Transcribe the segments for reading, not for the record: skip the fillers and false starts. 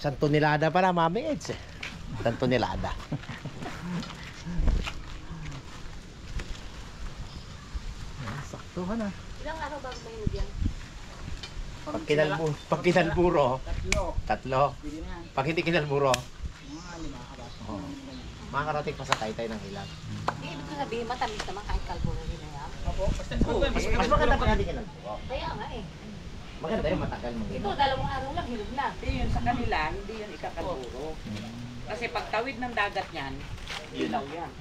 Isang tonelada pala, Mami Eds eh. Isang tonelada. Sakto ka na. Ilang araw bago mahinog yan? Pag kinalburo, tatlo. Pwede na yan. Pag hindi kinalburo, Mga 5 kabaso. oh, makakarating pa sa taytay ng ilan. Ibig ko sabihin, matamis naman kahit kalbo na rin na yan. Opo. Basta Mas maganda pa hindi kinalburo. Kaya nga eh. Maganda yung matagal mo. Ito, 2 araw lang, hinog na. Hindi yun sa kanila, hindi yun ikakaluro. Kasi pagtawid ng dagat yan, ilaw yan.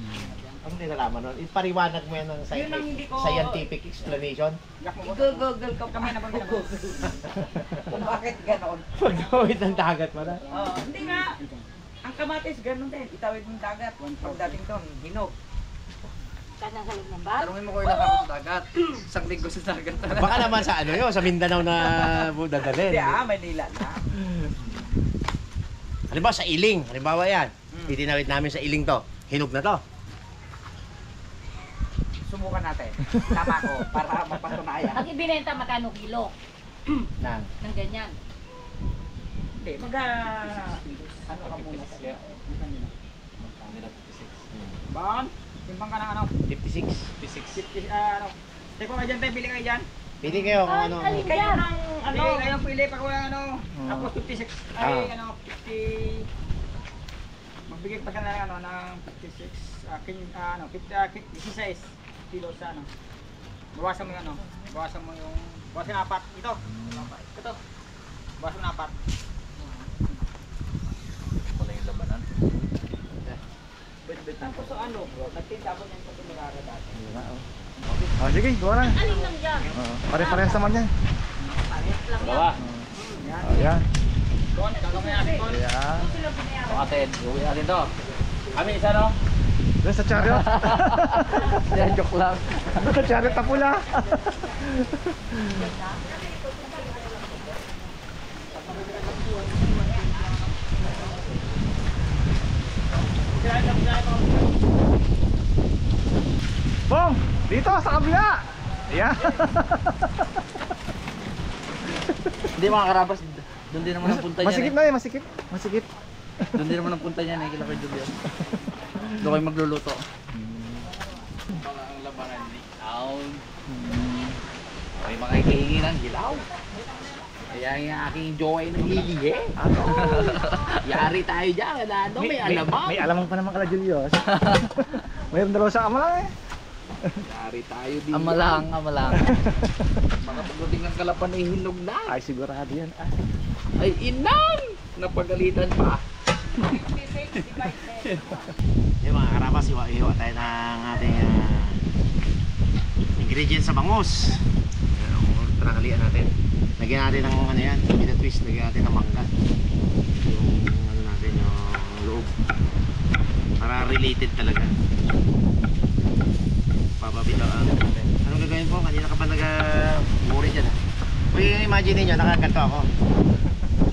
Ano din nalaman nun? Ipariwanag mo yan ng Yun ang hindi ko- scientific explanation. I-google ko kami naman kung bakit ganon. Pagtawid ng dagat mo na. Hindi nga. Ang kamatis ganon din. Itawid ng dagat. Pagdating doon, hinog. Kahit nasa loob ng bar. Tarungin mo ko ilang araw sa dagat. Isang linggo sa dagat. Baka naman sa ano yun, sa Mindanao na dadalhin. Hindi Manila na. Halimbawa sa Iling, halimbawa yan. Itinawid namin sa Iling to. Hinog na to. Subukan natin. Tama ko para mapatunayan. Ang ibinenta, magkano kilo Nang. ng ganyan? Hindi, ano ka muna sa'yo? Bon? Timbang ka ng ano? 56. 50, ano? Teko ka dyan tayo, pili kayo dyan. Pili kayo kung ano. Alin Kayo yan? ng ano? Pili kayo pili pag wala ano. Ako 56, ay ano, 50. Magbigay pa ka na ng ano, ng 56. Akin, ano, 56 kilo sa ano. Bawasan mo yung ano. Bawasan mo yung, bawasan yung 4. Ito. Ito. Bawasan mo 4. Wala yung labanan. Tapos so ano, nagtinda mo yan sa Tumirara dati. Oh, sige, gawa na. Alin lang yan? Pare-parehas naman yan. Parehas lang yan. Yan. Oh, yan. Don, gagawin natin Don. Yan. Sila binayaran. Atin, gawin natin to. Kami isa no? Doon sa chariot. Yan, joke lang. Doon sa chariot na pula. Bong! Dito sa kabila! Ayan! Hindi mga karabas, doon din naman ang punta niya. Masikip na eh, masikip. Masikip. Doon din naman ang punta niya, nakikita ko yung Julian. Doon kayo magluluto. Ang labanan ni Town. Okay, mga ikihingi ng hilaw. Kaya yung aking jowa ay naghihihi. Ano? Yari tayo dyan, ano, may alamang. May alamang pa naman kala Julius. Mayroon dalawa sa ama lang eh. Yari tayo dito. Amalang. Mga pagdating ng kalapan ay hinog na. Ay sigurado yan. Ay inang! Napagalitan pa. Yung mga karabas, iwa tayo ng ating ingredients sa bangus. Panangalian natin. Lagyan natin ng ano yan, pita twist, lagyan natin ng mangga. Yung ano natin, yung loob. Para related talaga. Papabito ang anong gagawin po? Kanina ka pa nag-muri dyan ah. Kung imagine ninyo, nakaganto ako.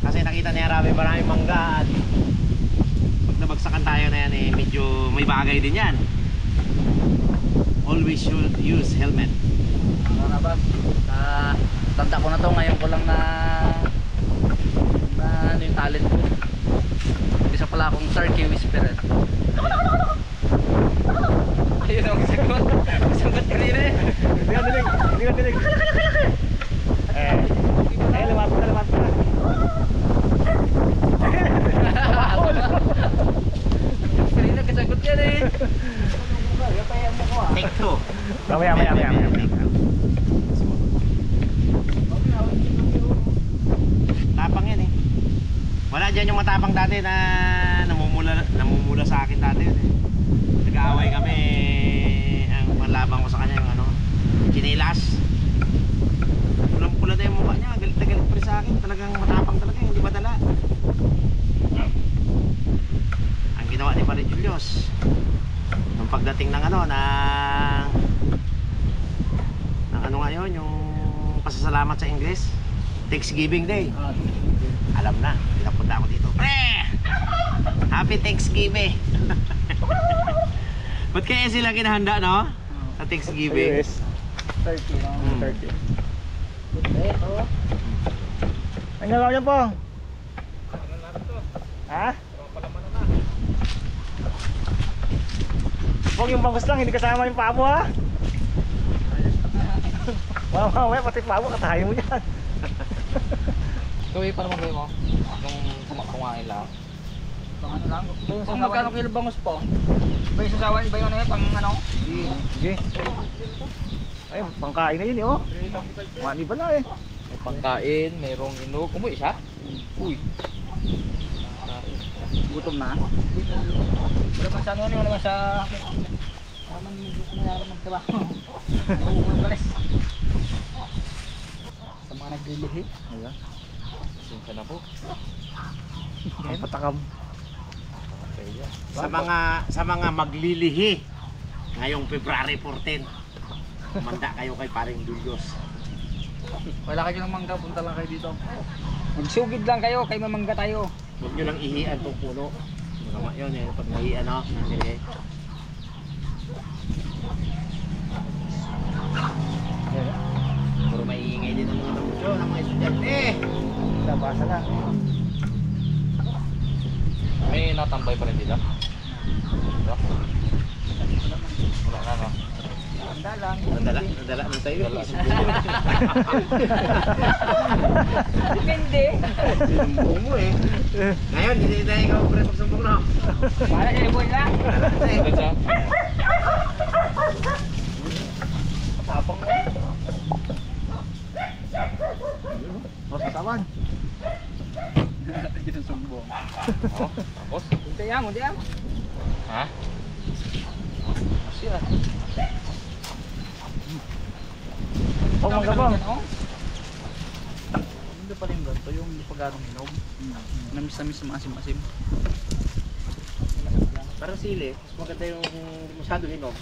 Kasi nakita niya maraming mangga at pag nabagsakan tayo na yan eh, medyo may bagay din yan. Always should use helmet. Mga karabas, tanda ko na to, ngayon ko lang na ano yung talent ko. Isa pala akong Sarky Whisperer. Ayun ang sagot. Sagot kanina eh. Hindi ka dinig. Hindi ka dinig. Eh, lumapit na. Kanina kasagot yan eh. Take two. Mamaya. Tapang yan eh. Wala dyan yung matapang dati na namumula sa akin dati yun eh. Nag-aaway kami, ang panlabang ko sa kanya yung ano, chinelas. Pulang-pula na yung mukha niya, galit na galit pa rin sa akin. Talagang matapang talaga, hindi madala. Ang ginawa ni Pare Julius, nung pagdating ng ano, ng ano nga yun, yung pasasalamat sa English, Thanksgiving Day. Alam na, pinapunta ako dito. Happy Thanksgiving! Ba't kaya sila kinahanda, no? Sa Thanksgiving. Yes. 30, no? 30. Ang gagawin niyo po? Ha? Huwag yung bangus lang, hindi kasama yung pabo ha. Mamaya pati pabo katahin mo yan. Gawin pa naman kayo mo. Yung kumain lang. Pang ano lang. Kung magkano kilo bangus po? Ba yung sasawan, ba yung ano yun, pang ano? Sige. Ay, pangkain na yun eh oh. Mani ba na eh. May pangkain, mayroong inog. Umuwi siya? Uy. Gutom na. Wala man sa ano, wala man sa... Wala man magtrabaho. Wala balis. Sa mga naglilihi. Ayan. Sinta na po. Ay, patakam. Sa mga maglilihi ngayong February 14. Manda kayo kay Paring Dulyos. Wala kayo ng mangga, punta lang kayo dito. Magsugid lang kayo, kay mamangga tayo. Huwag nyo lang ihian tong puno. Masama yun eh, pag nahian ako. Nandili. Puro maiingay din ang mga namutyo ng mga estudyante. Nabasa lang. May natambay pa rin dito. Dito? Wala na, no? Handa lang. Nadala mo tayo. Depende. Sinumbong mo eh. Ngayon, hindi na ikaw pre magsumbong na. Para sa boy lang. Dito siya. Tapang mo. Mas patawan. Oh, tapos? Unti yan, unti yan. Ha? Siya. Oh, mangga bang. Hindi pa rin ganito yung paganong hinog. Namis-namis maasim-asim. Parang sili, mas maganda yung masyado hinog.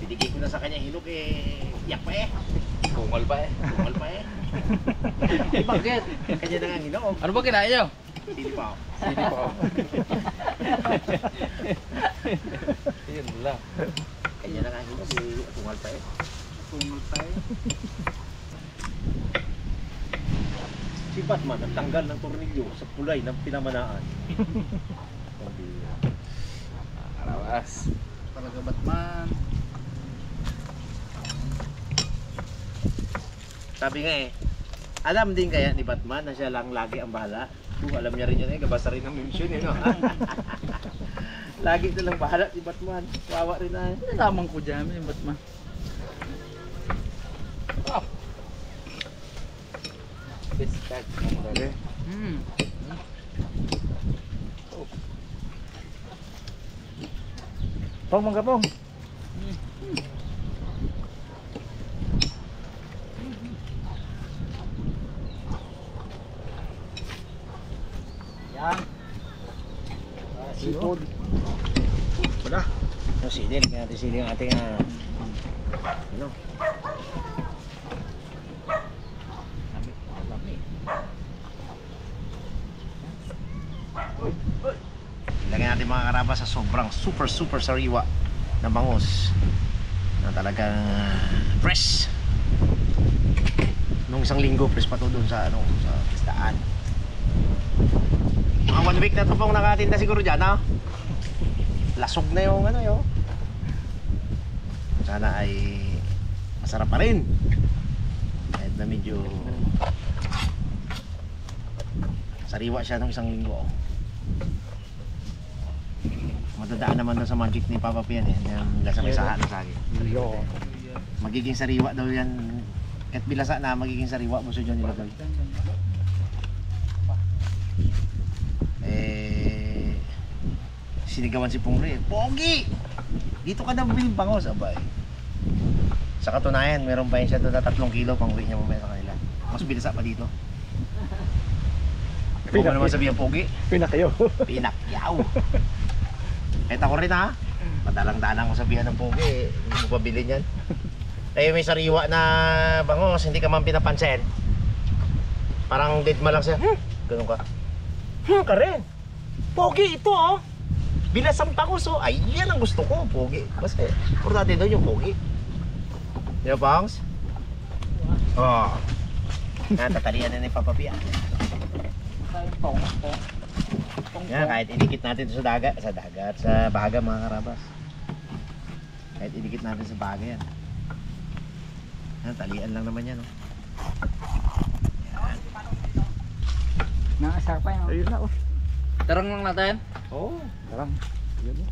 Binigay ko na sa kanya hinog eh, yak pa eh. Bungal pa eh. Tumal pa eh. Eh bakit? Kanya na nga hinog. Ano ba kinain nyo? Sili pa ako. Sili pa ako. Yun lang. Kanya na nga hinog, eh, tumal pa eh. Tungal tayo. Si Batman ang tanggal ng tornilyo sa kulay ng pinamanaan. Arawas. Talaga Batman. Sabi nga eh, alam din kaya ni Batman na siya lang lagi ang bahala. Alam niya rin yun eh, gabasa rin ng mention eh, no? Lagi na lang bahala si Batman. Wawa rin na. Nalaman ko dyan yung Batman. Oh. Best tag. Okay. Pong, mangga pong. Yan. Seafood. Wala. Yung sili, lagyan natin sili ang ating ano. Lagyan natin mga karaba sa sobrang super sariwa na bangus na talagang fresh. Nung isang linggo fresh pa to doon sa ano, sa isdaan. Mga 1 week na to pong nakatinda siguro dyan, ha? Lasog na yung ano yun. Sana ay masarap pa rin. Kahit na medyo sariwa siya nung isang linggo. Madadaan naman doon sa magic ni Papa Pian eh. Yung lasa may saha na sa akin. Yo. Magiging sariwa daw yan. Kahit bilasa na magiging sariwa mo sa dyan nilagay. Sinigawan si Pungre, Pogi! Dito ka na biling bangos, abay. Sa katunayan, meron pa yun siya doon na 3 kilo pang uwi niya mamaya sa kanila. Mas bilasa pa dito. Kung mo naman sabihin Pogi, Pinakayo. pinakyaw. Kahit ako rin ha, madalang-dalang ko sabihan ng Pogi, hindi mo pabili niyan. Eh may sariwa na bangos, hindi ka man pinapansin. Parang dead ma lang siya, ganun ka. Ka rin. Pogi ito oh. Bilasang bangus oh. Ay yan ang gusto ko, Pogi. Kasi importante doon yung Pogi. Di ba bangs? Oh. Natatalian na ni Papa Pia. Pong. Yan, kahit idikit natin ito sa dagat, sa baga mga karabas. Kahit idikit natin sa baga yan. Yan, talian lang naman yan. Oh. Nakasar pa yun. Ayun na oh. Tarang lang natin. Oo. Oh, Tarang. Yun oh.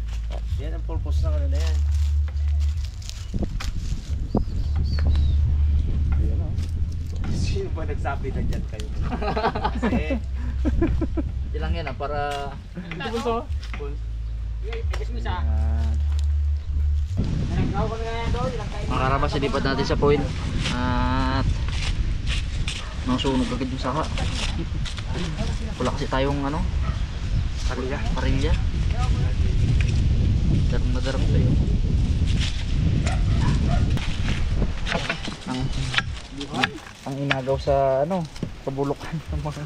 yan ang purpose ng ano na yan. Ayun oh. Sino ba nagsabi na dyan kayo? Kasi, Ilang yan para... Ito bunso. Ayos mo isa. Ayan. Nagkaw kami ngayon doon. Ilang kayo. Mga karabas, ilipat natin sa point. At... nasunog agad yung saka. Wala kasi tayong ano... parilya. Darang na darang tayo. Ang inagaw sa ano, kabulukan ng mga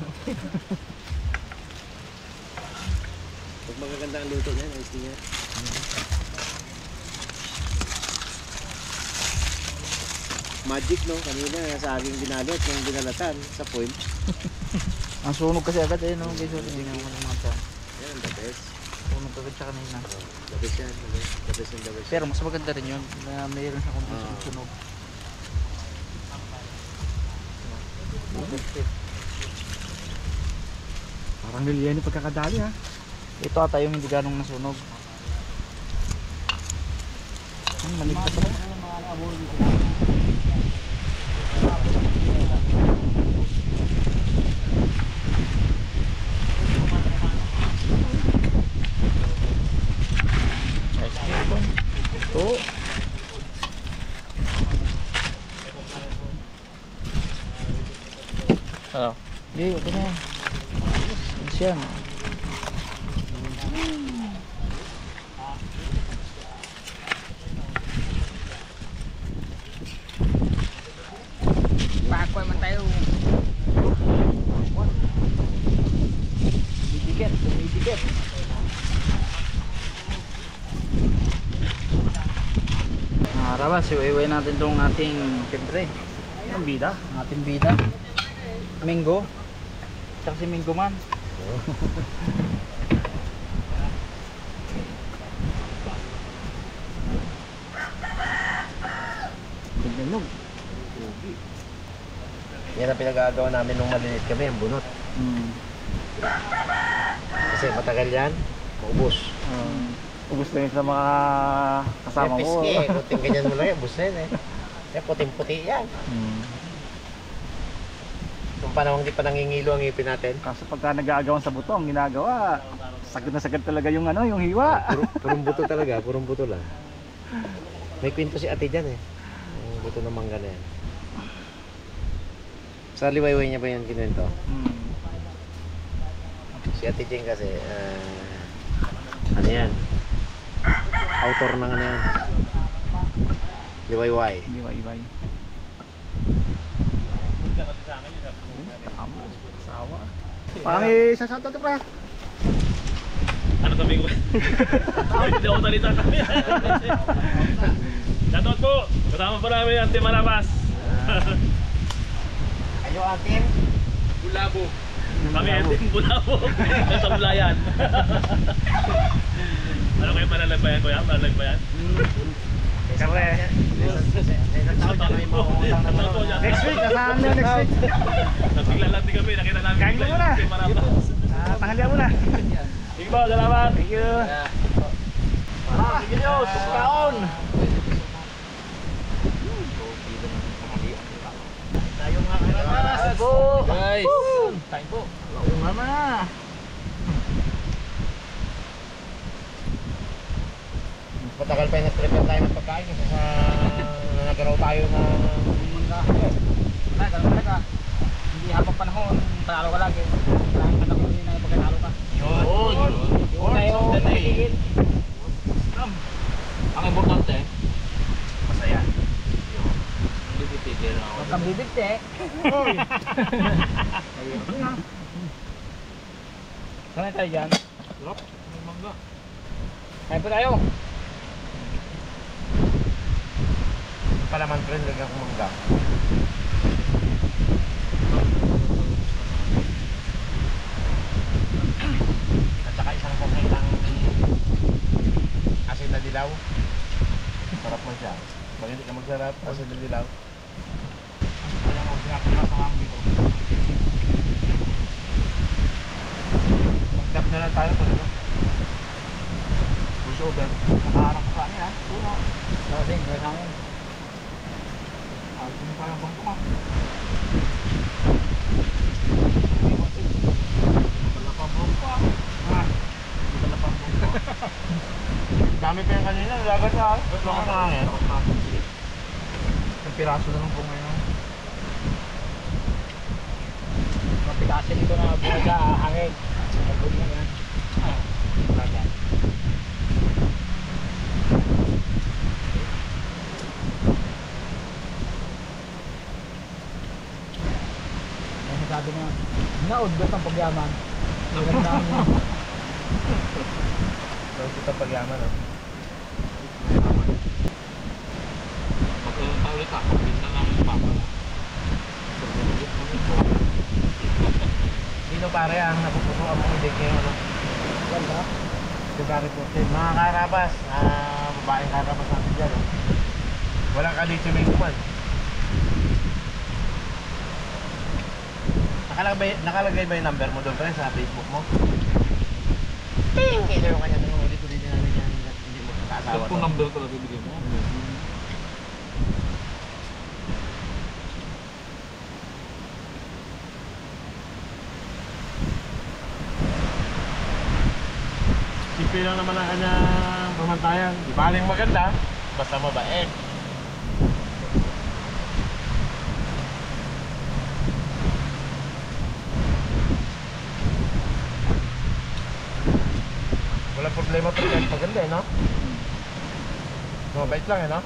pag magaganda ang luto niyan, ayos niya. Magic no, kanina sa aking binalot, yung binalatan sa point. ang sunog kasi agad eh no, guys, hindi na ako ng mga pan. Yan, the best. Sunog agad siya kanina. The best yan, the best and the best. Pero mas maganda rin yun na mayroon sa konting sunog. Parang niliyan yung pagkakadali ha. Ito ata yung hindi ganong nasunog. Maligtas ako. Ito. Ah, hindi, ito na. Alis yan. Pakuan man tayo. Didikit, didikit. Rabas, iwi natin itong ating siyempre, Ang bida. ang ating bida. Mingo. Tsaka si Mingo man. Tignan Yan ang pinag-aagawa namin nung maliliit kami, ang bunot. Kasi matagal yan, maubos. Ubus na yun sa mga kasama May mo. piske, kunting ganyan mo lang yan, ubos na yan eh. Kaya puting-puti yan. Nung panahon di pa nangingilo ang ipin natin. Kaso pagka nag-aagawan sa buto, ang ginagawa, sagad na sagad talaga yung ano, yung hiwa. Purong buto talaga, purong buto lang. May kwento si ate dyan eh. Yung buto ng mangga na yan. Sa liwayway niya ba yan kinuwento? Si ate Jane kasi, ano yan? Author ng ano yan? Liwayway. Iba-ibay. Tama, sawa. Pangi sa Santo Pra. Ano sabi ko? Hindi ako salita kami. Shoutout po! Kasama po namin ang Team Marabas. Ayo atin? Bulabo. Kami ang Team Bulabo. Sa Bulayan. Ano kayo palalagbayan ko yan? Palalagbayan? Kare. Next week, nasaan na next week? Nagsigla lang din kami. Nakita namin Kain mo muna. Team Marabas. Tanghalian muna. Sige po, salamat. Thank you. Sige nyo, sukaon! Tayo nga kailangan. Po! Guys! Kain po! Laungan na! Matagal pa yung nag-prepare tayo ng pagkain kasi sa nagaraw tayo na mangga. Na, ganun talaga. Hindi habang panahon, panalo ka lagi. Kailangan ka na kung hindi na yung pagkatalo ka. Yun! Yun tayo, nanahigit. Ang importante, Masaya. hindi pipigil ako. Huwag kang bibigte. Saan tayo dyan? Sarap. May mangga. Kain po tayo. Palaman friend, lagyan ko mangga. Robert. Nakaharap ka niya. Puno. Lasing, may hangin. Ayos mo pa yung bangko mo. Wala pa bangko ah. Ah. Wala pa bangko. Dami pa yung kanina, lagas na. Ba't lakas na hangin? Ang piraso na lang po ngayon. Mapikasin dito na buhay sa hangin. Nagbuhay na yan. Lagan. Ang sabi na, naudot ang pagyaman. Maganda ang Tapos ito pagyaman oh. Magkaroon ulit ako. Minsan namin yung papa. Dito pare ang napupusuan mo hindi kayo ano. ganda. February 14. Mga karabas, babaeng karabas natin dyan. Oh. Walang kadito may kuman. Nakalagay ba yung number mo doon pre sa Facebook mo? Ting! Kaya yung kanya nung ulit-ulit namin yan. Hindi mo kaasawa Kung number ko lang bibigay mo. Simple lang naman ang kanyang pamantayan. Di baling maganda, basta mabait. Walang problema ito kahit maganda eh, no? Mabait lang eh, no?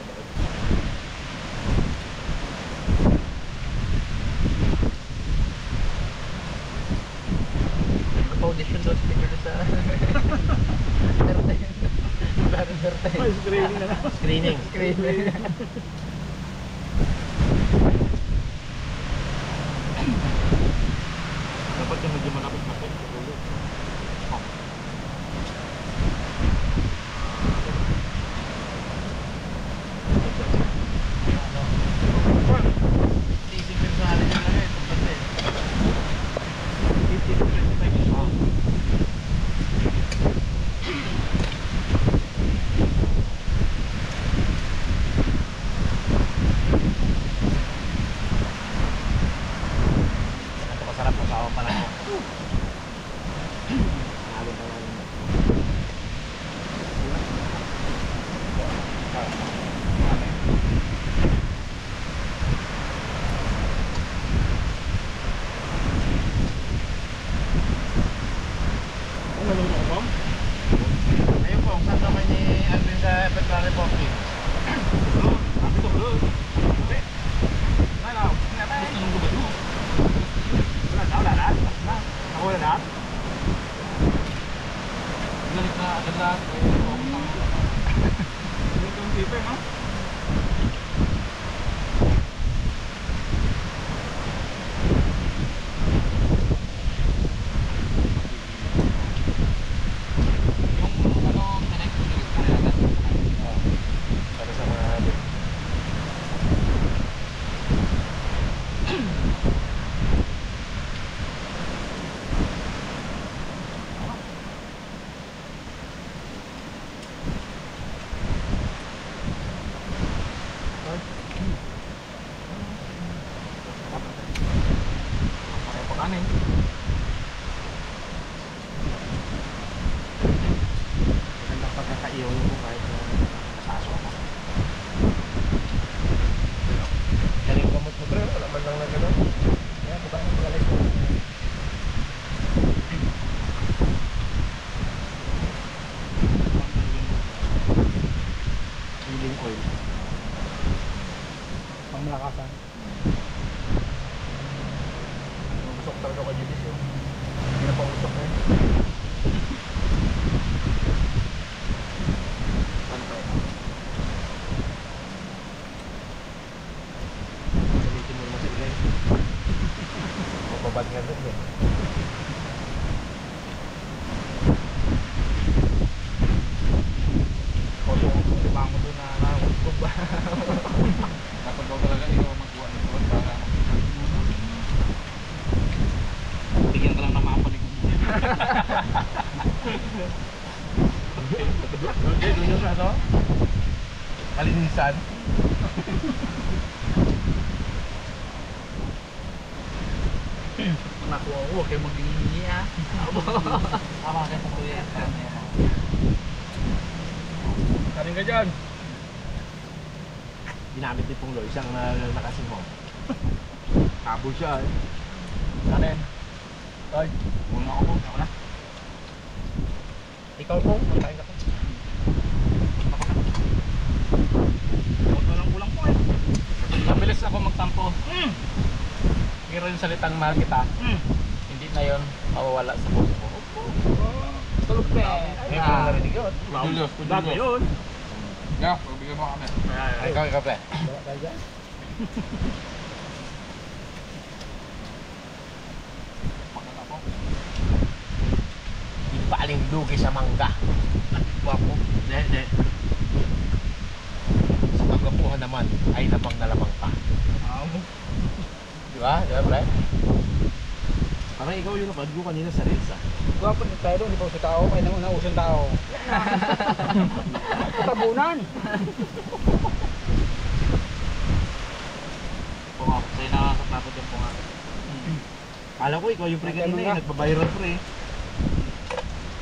Audition doon sticker sa Screening na lang. Screening. Dapat yung medyo malapit-lapit sa ulo. Isip yung sa halin yung lagay. Basta eh. Ito masarap na sawa pala ko. Halin pa lang. Ayun po, saan naman ni Alvin sa February 14? Galit na agad lahat. Ito yung paper, no? Yung ano, connect ko nyo. Para sa mga Alvin. Pareho pa kanin. Magandang pagkakaiyaw mo kahit nasaso ako. Galing gamot mo bro, wala man lang na gano'n. Kaya buka ng galit ko. Healing oil. Pangmalakasan. Usok talaga ko Judis yun. Hindi na pa usok na yun. Gamitin mo naman sa ilay. Mapabad nga rin eh. Koso ko limang mo doon na nakakutbog ba? Dapat daw talaga ikaw magkuha ng tuwan para bigyan ka lang ng mga palikod mo. Hindi, doon yung ano? Kalinisan. Nakuha ko, huwag kayo mag-iingi ha. Tama ka sa kuya. Karin ka dyan. Ginamit ni Pong Loy, isang nakasimho. Habol siya eh. Karin. Ay. Muna ako, ako na. Ikaw Pong, magkain ka po. Huwag na lang kulang po eh. Mabilis ako magtampo. Pero yung salitang mahal kita, hindi na yun mawawala sa puso ko. Tulog pe. Ngayon ko lang narinig yun. Bago yun. Nga, pagbigyan mo kami. Ay, ikaw pre. Di paling lugi sa mangga. Wapo. Hindi. Sa kagapuhan naman, ay lamang na lamang pa. Di ba? Di ba, pre? Parang ikaw yung napad ko kanina sa Reels ah. Gwapo ni tayo doon, di ba sa tao? Kaya naman na usong tao. Tabunan. Punga, sa'yo nakakatapot yung punga. Alam ko ikaw yung pre kanina eh, nagbabiral pre.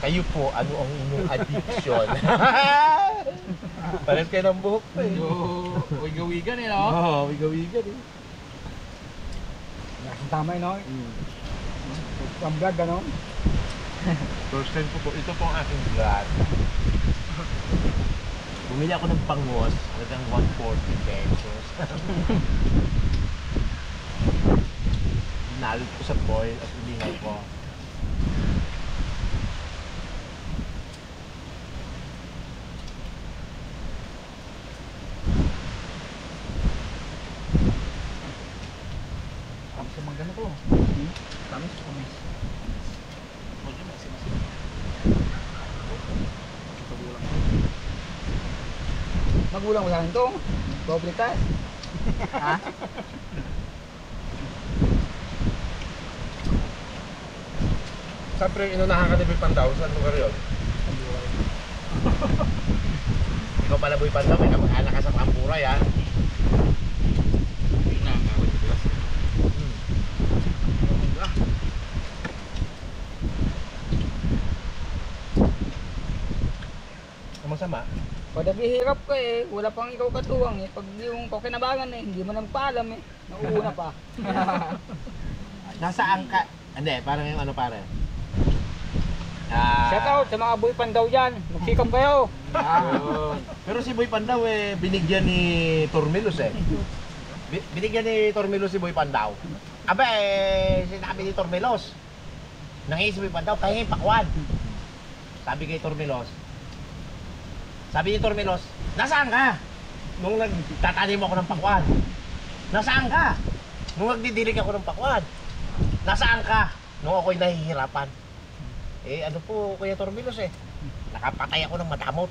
Kayo po, ano ang inyong addiction? Pares kayo ng buhok pa eh. Wiga-wigan eh, no? Oo, wiga-wigan eh. Tama no? Ang vlog ano? First time ko po, ito po ang aking vlog. Bumili ako ng pangos, hanggang 140 pesos. Nalot ko sa foil at ulingaw ko. Sa mga ganito. Tamis, tamis. Magulang mo sa akin to. Doble tayo. Ha? Saan pre, inunahan ka ni Boy Pandaw? Saan lugar yun? Ikaw pala Boy Pandaw, may kamag-anak ka sa Pampuray ha? Ang masama? Pag naghihirap ka eh, wala pang ikaw katuwang eh. Pag yung kakinabangan eh, hindi mo nang paalam eh. Nauuna pa. Nasaan ka? Hindi, parang yung ano pare? Shout out sa mga boy pandaw dyan. Magsikap kayo. Pero si Boy Pandaw eh, binigyan ni Tormelos eh. Binigyan ni Tormelos si Boy Pandaw. Aba eh, sinabi ni Tormelos. Nangis si Boy Pandaw, kaya yung pakwan. Sabi kay Tormelos. Sabi ni Tormelos, nasaan ka? Nung nagtatanim ako ng pakwan. Nasaan ka? Nung nagdidilig ako ng pakwan. Nasaan ka? Nung ako'y nahihirapan. Eh ano po Kuya Tormelos eh. Nakapatay ako ng madamot.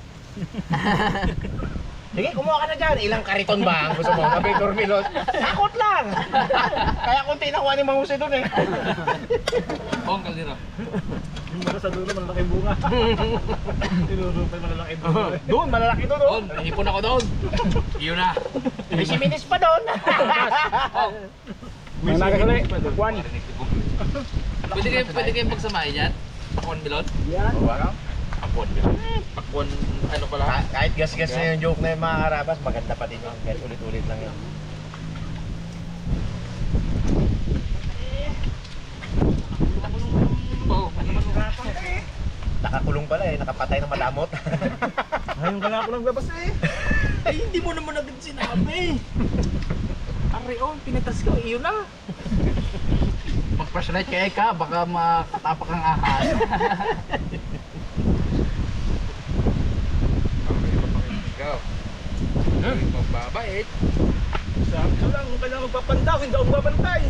Sige, kumuha ka na dyan. Ilang kariton ba ang gusto mo? Sabi ni Tormelos, sakot lang. Kaya kunti nakuha ni Mang Jose doon eh. Bong, kaldero. Yung mga sa dulo, malalaking bunga. Tinurupay malalaking bunga. Doon, malalaki doon. Oh. Doon, nahipon ako doon. Iyon na. May siminis pa doon. May nagkakali. Juan. Pwede kayong pagsamahin yan? Pakwan Milon? Yan. Pakwan Milon. Pakwan, ano pala? Kahit gas-gas na yung joke na yung mga karabas, maganda pa din yun. Kahit ulit-ulit lang yun. Oo, ano man Nakakulong pala eh, nakapatay ng madamot. Ngayon ka na ako naglabas eh. Ay, hindi mo naman agad sinabi. Aray, oh, pinatas ko, iyo na. Mag-flashlight kaya ka, baka makatapak ang ahas. Ikaw. Magbabait. Sabi ko lang, kung kailangan magpapandaw, hindi ako magbabantay.